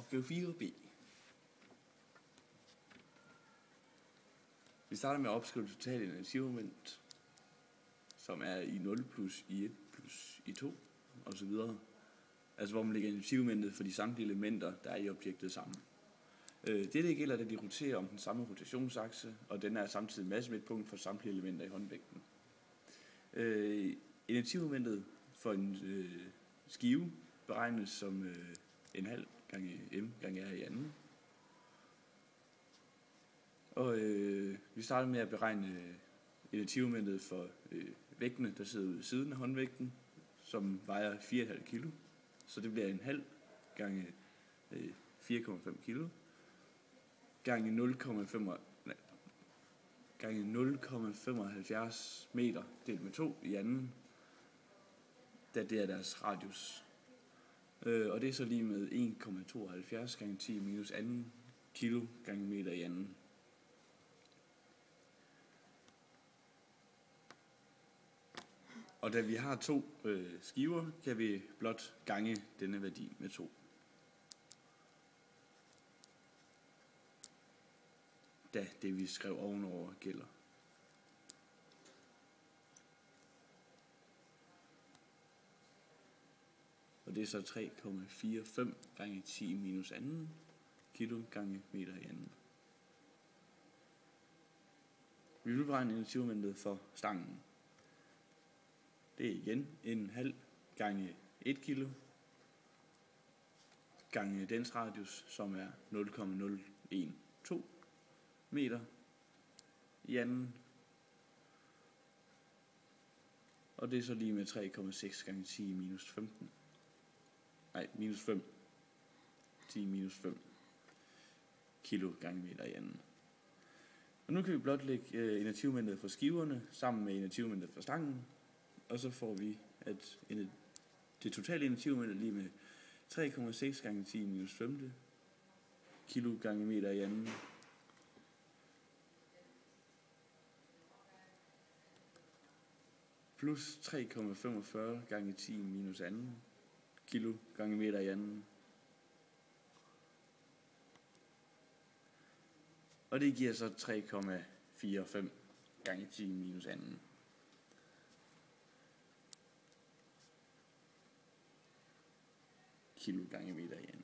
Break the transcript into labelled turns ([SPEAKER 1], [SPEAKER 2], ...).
[SPEAKER 1] Opgave 4b. Vi starter med at opskrive det totale energimoment, som er i 0 plus i 1 plus i 2 osv. Altså hvor man lægger energimomentet for de samtlige elementer, der er i objektet sammen. Det gælder, da de roterer om den samme rotationsakse, og den er samtidig massemidtpunkt for samtlige elementer i håndvægten. Energimomentet for en skive beregnes som en halv gange m gange r i anden. Og vi starter med at beregne energimomentet for vægtene, der sidder ude ved siden af håndvægten, som vejer 4,5 kilo. Så det bliver en halv gange 4,5 kilo gange 0,75 meter delt med 2 i anden, da det er deres radius. Og det er så lige med 1,72 gange 10 minus anden kilo gange meter i anden. Og da vi har to skiver, kan vi blot gange denne værdi med 2. Da det vi skrev ovenover gælder. Og det er så 3,45 gange 10 minus anden kilo gange meter i anden. Vi vil beregne energimomentet for stangen. Det er igen en halv gange 1 kilo gange dens radius, som er 0,012 meter i anden. Og det er så lige med 3,6 gange 10 minus 15. Nej, minus 5. 10 minus 5 kilo gange meter i anden. Og nu kan vi blot lægge energimomentet for skiverne sammen med energimomentet for stangen. Og så får vi, at det totale energimoment er lige med 3,6 gange 10 minus 5 kilo gange meter i anden. Plus 3,45 gange 10 minus anden kilo gange meter i anden. Og det giver så 3,45 gange 10 minus anden. Kilo gange meter i anden.